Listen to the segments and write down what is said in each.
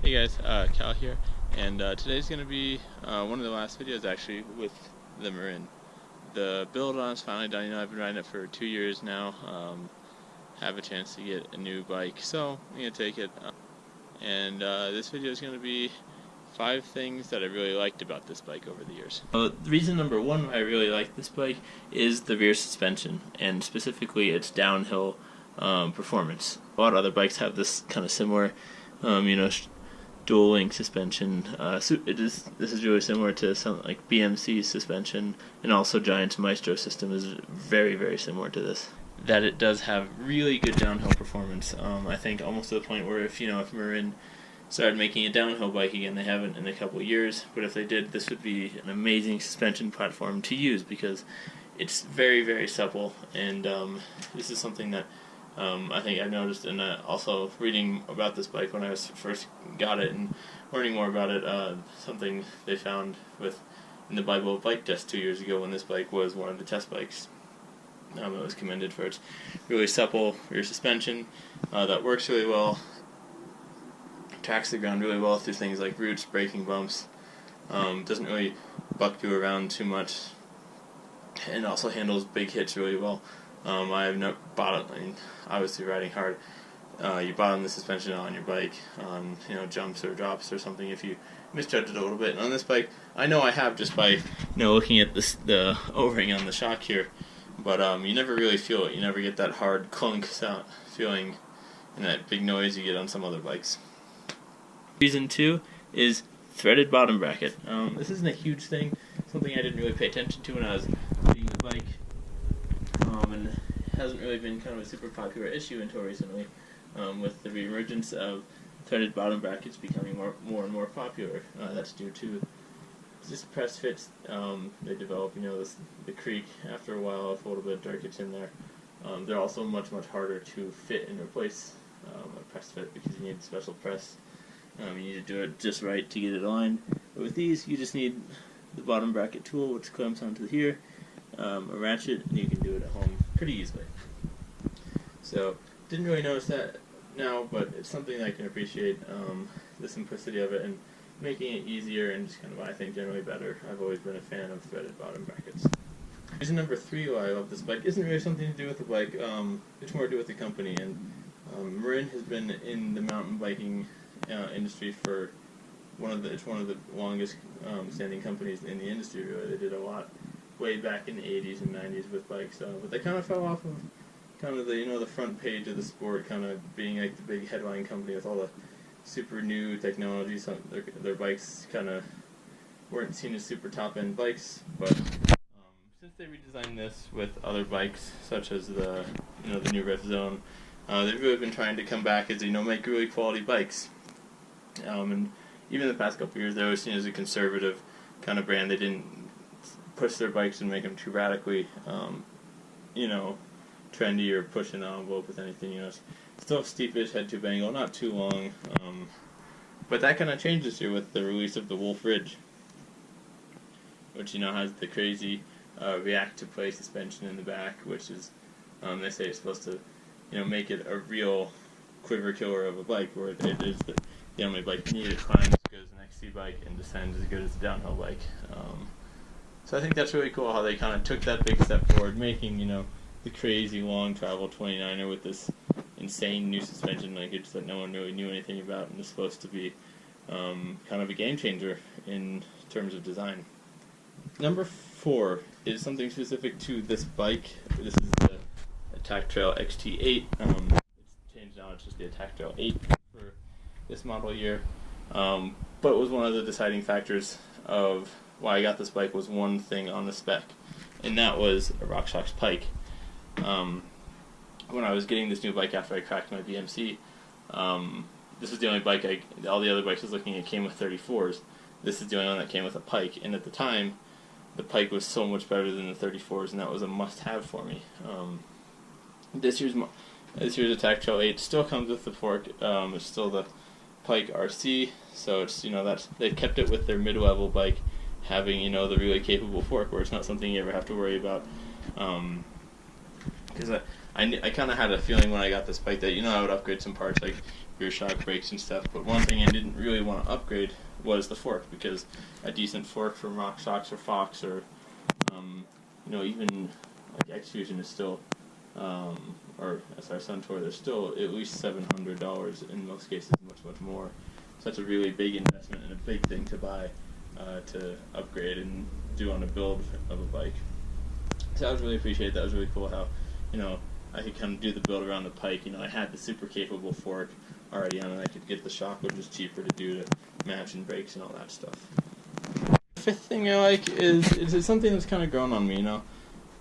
Hey guys, Cal here, and today's going to be one of the last videos actually with the Marin. The build on is finally done. I've been riding it for 2 years now. Have a chance to get a new bike, so I'm going to take it. And this video is going to be 5 things that I really liked about this bike over the years. Reason number 1 why I really like this bike is the rear suspension, and specifically its downhill performance. A lot of other bikes have this kind of similar, dual link suspension. This is really similar to something like BMC's suspension, and also Giant's Maestro system is very, very similar to this. That it does have really good downhill performance. I think almost to the point where if Marin started making a downhill bike again, they haven't in a couple of years, but if they did, this would be an amazing suspension platform to use because it's very, very supple, and this is something that I think I've noticed, and also reading about this bike when I first got it and learning more about it, something they found in the Bible of Bike Test 2 years ago when this bike was one of the test bikes. It was commended for its really supple rear suspension that works really well, tracks the ground really well through things like roots, braking bumps, doesn't really buck you around too much, and also handles big hits really well. I have no obviously riding hard, you bottom the suspension on your bike on jumps or drops or something if you misjudge it a little bit. And on this bike, I know I have just by looking at the O-ring on the shock here, but you never really feel it. You never get that hard clunk sound feeling and that big noise you get on some other bikes. Reason 2 is threaded bottom bracket. This isn't a huge thing, something I didn't really pay attention to when I was reading the bike. And it hasn't really been kind of a super popular issue until recently, with the reemergence of threaded bottom brackets becoming more and more popular. That's due to just press fits. They develop, the creak after a while if a little bit of dirt gets in there. They're also much harder to fit and replace a press fit because you need special press. You need to do it just right to get it aligned. But with these, you just need the bottom bracket tool, which clamps onto here. A ratchet, and you can do it at home pretty easily. So, didn't really notice that now, but it's something that I can appreciate, the simplicity of it and making it easier and just kind of, I think, generally better. I've always been a fan of threaded bottom brackets. Reason number 3 why I love this bike isn't really something to do with the bike, it's more to do with the company. And Marin has been in the mountain biking industry for it's one of the longest standing companies in the industry, really. They did a lot way back in the 80s and 90s with bikes, but they kind of fell off of kind of the front page of the sport, kind of being like the big headline company with all the super new technology. So their bikes kind of weren't seen as super top end bikes, but since they redesigned this with other bikes such as the new Red Zone, they've really been trying to come back as make really quality bikes. And even the past couple years, they were seen as a conservative kind of brand. They didn't push their bikes and make them too radically, trendy or push an envelope with anything. Still steepish head tube angle, not too long, but that kind of changed this year with the release of the Wolf Ridge, which has the crazy react-to-play suspension in the back, which is they say it's supposed to make it a real quiver killer of a bike, where it is the only bike you need. It climbs as good as an XC bike and descends as good as a downhill bike. So I think that's really cool how they kind of took that big step forward, making, the crazy long travel 29er with this insane new suspension linkage that no one really knew anything about, and is supposed to be kind of a game changer in terms of design. Number 4 is something specific to this bike. This is the Attack Trail XT8. It's changed now, it's just the Attack Trail 8 for this model year. But it was one of the deciding factors of why I got this bike was one thing on the spec, and that was a RockShox Pike. When I was getting this new bike after I cracked my BMC, this was the only bike all the other bikes I was looking at came with 34s. This is the only one that came with a Pike, and at the time, the Pike was so much better than the 34s, and that was a must-have for me. This year's Attack Trail 8 still comes with the fork. It's still the Pike RC, so it's they've kept it with their mid-level bike, having the really capable fork, where it's not something you ever have to worry about. Because I kind of had a feeling when I got this bike that I would upgrade some parts like rear shock brakes and stuff. But one thing I didn't really want to upgrade was the fork, because a decent fork from Rock Shocks or Fox or even like X-Fusion is still, or SR Suntour, they're still at least $700 in most cases, much more. So that's a really big investment and a big thing to buy, to upgrade and do on a build of a bike. So I was really appreciate that. It was really cool how, I could kind of do the build around the Pike. I had the super capable fork already on it. I could get the shock, which was cheaper to do, to match and brakes and all that stuff. The fifth thing I like is something that's kind of grown on me,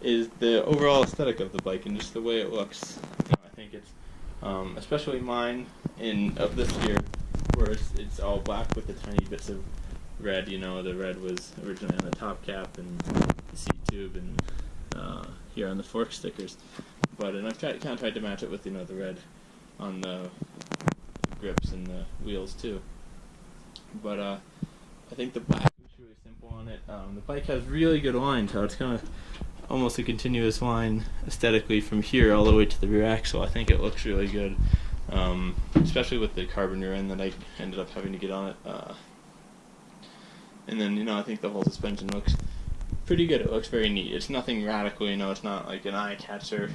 is the overall aesthetic of the bike and just the way it looks. I think it's, especially mine of this year, where it's all black with the tiny bits of red. The red was originally on the top cap and the seat tube and here on the fork stickers. And I've kind of tried to match it with the red on the grips and the wheels too. But I think the black is really simple on it. The bike has really good line, so it's kind of almost a continuous line aesthetically from here all the way to the rear axle. I think it looks really good, especially with the carbon rear end that I ended up having to get on it. And then I think the whole suspension looks pretty good. It looks very neat. It's nothing radical, it's not like an eye catcher,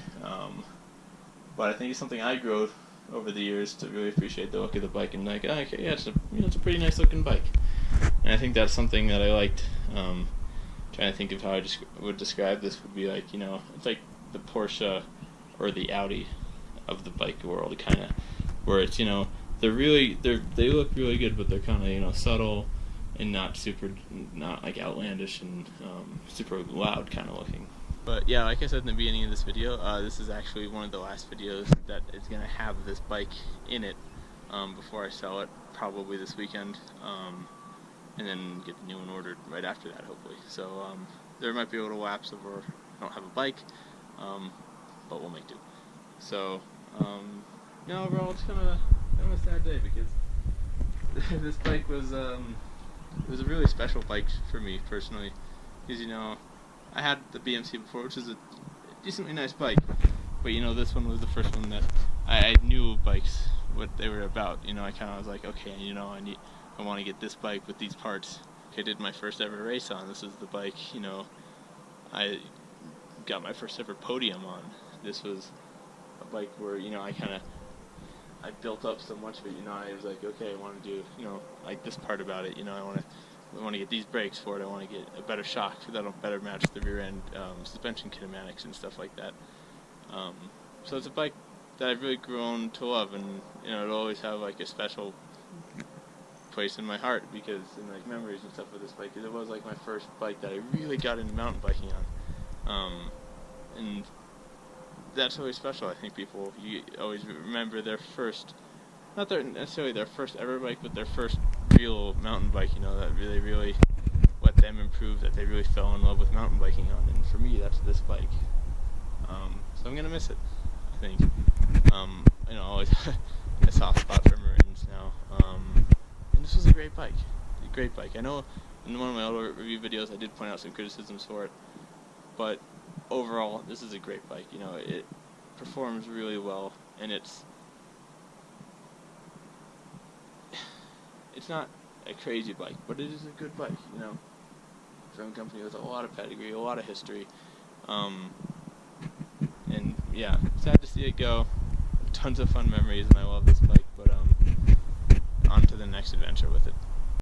but I think it's something I grew over the years to really appreciate the look of the bike and like, okay, yeah, it's a pretty nice looking bike. And I think that's something that I liked. Trying to think of how I would describe this would be like, it's like the Porsche or the Audi of the bike world, kind of, where it's, they look really good, but they're kind of, subtle and not like outlandish and super loud kind of looking. But yeah, like I said in the beginning of this video, this is actually one of the last videos that is going to have this bike in it before I sell it, probably this weekend, and then get the new one ordered right after that, hopefully. So there might be a little lapse of where I don't have a bike, but we'll make do. So overall it's kind of a sad day, because this bike was it was a really special bike for me personally, because I had the BMC before, which is a decently nice bike, but this one was the first one that I knew bikes, what they were about. I kind of was like, okay, I want to get this bike with these parts. I did my first ever race on. This was the bike, I got my first ever podium on. This was a bike where, I built up so much of it, I was like, okay, I want to do, like this part about it, I want to get these brakes for it, I want to get a better shock that'll better match the rear end suspension kinematics and stuff like that. So it's a bike that I've really grown to love, and it'll always have like a special place in my heart, because in like memories and stuff with this bike, it was like my first bike that I really got into mountain biking on, and that's always special. I think you always remember their first, not necessarily their first ever bike, but their first real mountain bike, that really let them improve, that they really fell in love with mountain biking on. And for me, that's this bike. So I'm gonna miss it, I think. Always a soft spot for Marins now. And this was a great bike. I know in one of my older review videos I did point out some criticisms for it, but overall, this is a great bike. It performs really well, and it's not a crazy bike, but it is a good bike, from a company with a lot of pedigree, a lot of history, and yeah, sad to see it go. Tons of fun memories, and I love this bike, but on to the next adventure with it.